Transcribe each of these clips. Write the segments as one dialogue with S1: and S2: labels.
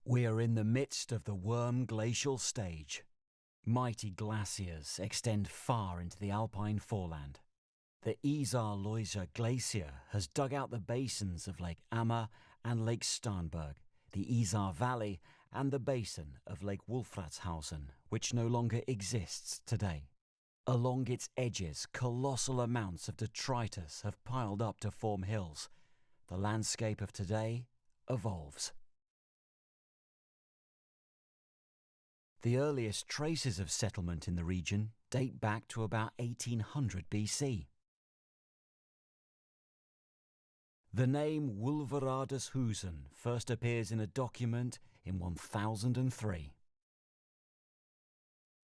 S1: We are in the midst of the Worm Glacial Stage. Mighty glaciers extend far into the alpine foreland. The Isar-Loiser Glacier has dug out the basins of Lake Ammer and Lake Starnberg, the Isar Valley and the basin of Lake Wolfratshausen, which no longer exists today. Along its edges, colossal amounts of detritus have piled up to form hills. The landscape of today evolves. The earliest traces of settlement in the region date back to about 1800 BC. The name Wolfratshausen first appears in a document in 1003.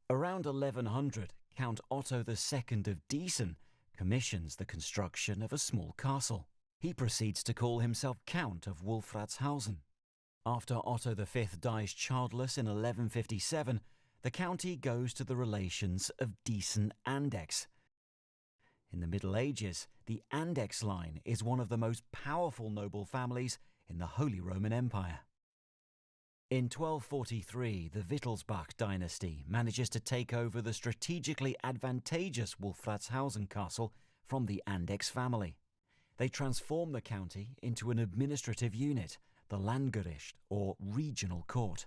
S1: Around 1100, Count Otto II of Diesen commissions the construction of a small castle. He proceeds to call himself Count of Wolfratshausen. After Otto V dies childless in 1157, the county goes to the relations of Diesen-Andechs. In the Middle Ages, the Andechs line is one of the most powerful noble families in the Holy Roman Empire. In 1243, the Wittelsbach dynasty manages to take over the strategically advantageous Wolfratshausen castle from the Andechs family. They transform the county into an administrative unit, the Landgericht, or regional court.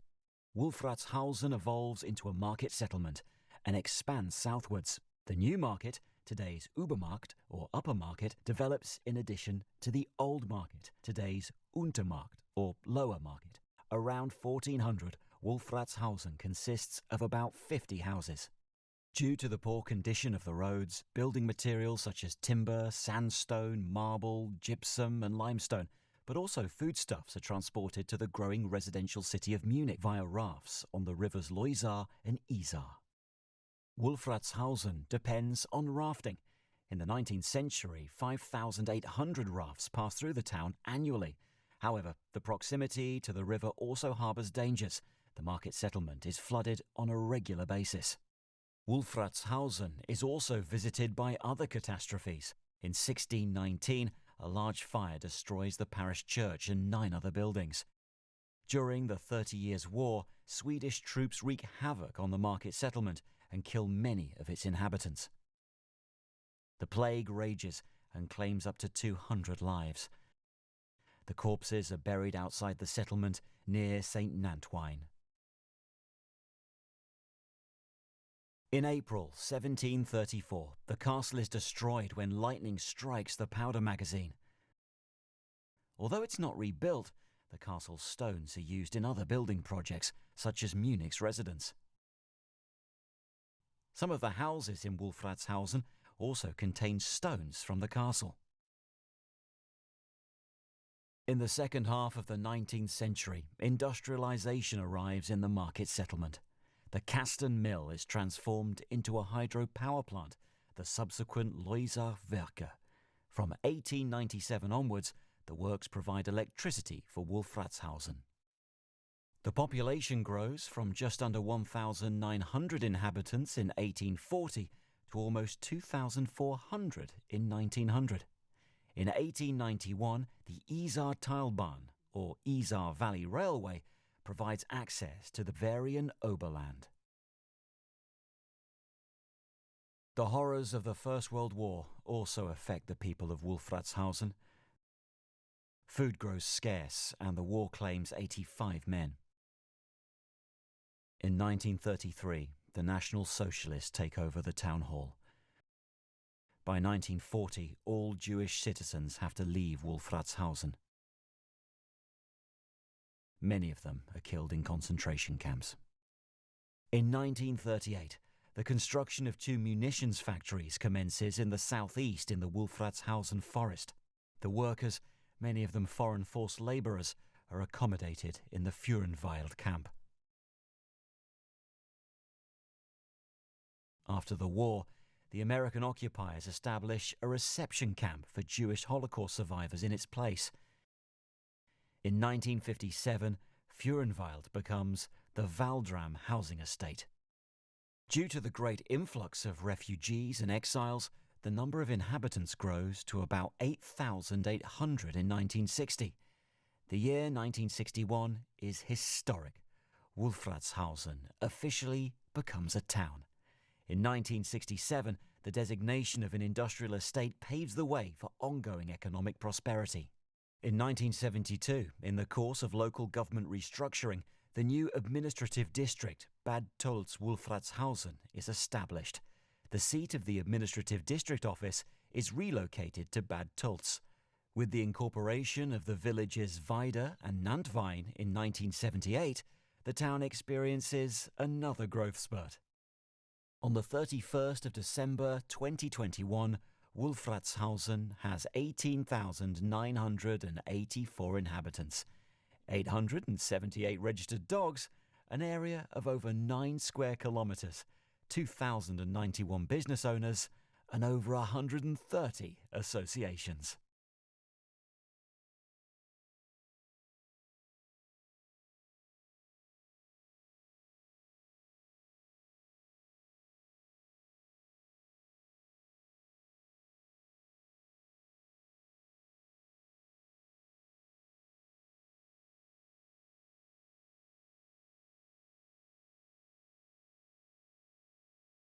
S1: Wolfratshausen evolves into a market settlement and expands southwards. The new market, today's Übermarkt or upper market, develops in addition to the old market, today's Untermarkt or lower market. Around 1400, Wolfratshausen consists of about 50 houses. Due to the poor condition of the roads, building materials such as timber, sandstone, marble, gypsum and limestone, but also foodstuffs are transported to the growing residential city of Munich via rafts on the rivers Loisar and Isar. Wolfratshausen depends on rafting. In the 19th century, 5,800 rafts pass through the town annually. However, the proximity to the river also harbours dangers. The market settlement is flooded on a regular basis. Wolfratshausen is also visited by other catastrophes. In 1619, a large fire destroys the parish church and 9 other buildings. During the 30 Years' War, Swedish troops wreak havoc on the market settlement and kill many of its inhabitants. The plague rages and claims up to 200 lives. The corpses are buried outside the settlement near St. Nantwine. In April 1734, the castle is destroyed when lightning strikes the powder magazine. Although it's not rebuilt, the castle's stones are used in other building projects, such as Munich's residence. Some of the houses in Wolfratshausen also contain stones from the castle. In the second half of the 19th century, industrialization arrives in the market settlement. The Kasten mill is transformed into a hydropower plant, the subsequent Loisar Werke. From 1897 onwards, the works provide electricity for Wolfratshausen. The population grows from just under 1,900 inhabitants in 1840 to almost 2,400 in 1900. In 1891, the Isar Talbahn, or Isar Valley Railway, provides access to the Varian Oberland. The horrors of the First World War also affect the people of Wolfratshausen. Food grows scarce and the war claims 85 men. In 1933, the National Socialists take over the town hall. By 1940, all Jewish citizens have to leave Wolfratshausen. Many of them are killed in concentration camps. In 1938, the construction of 2 munitions factories commences in the southeast in the Wolfratshausen forest. The workers, many of them foreign forced labourers, are accommodated in the Führenwald camp. After the war, the American occupiers establish a reception camp for Jewish Holocaust survivors in its place. In 1957, Führenwald becomes the Waldram housing estate. Due to the great influx of refugees and exiles, the number of inhabitants grows to about 8,800 in 1960. The year 1961 is historic. Wolfratshausen officially becomes a town. In 1967, the designation of an industrial estate paves the way for ongoing economic prosperity. In 1972, in the course of local government restructuring, the new administrative district, Bad Tölz-Wolfratshausen, is established. The seat of the administrative district office is relocated to Bad Tölz. With the incorporation of the villages Weide and Nantwein in 1978, the town experiences another growth spurt. On the 31st of December 2021, Wolfratshausen has 18,984 inhabitants, 878 registered dogs, an area of over 9 square kilometres, 2,091 business owners, and over 130 associations.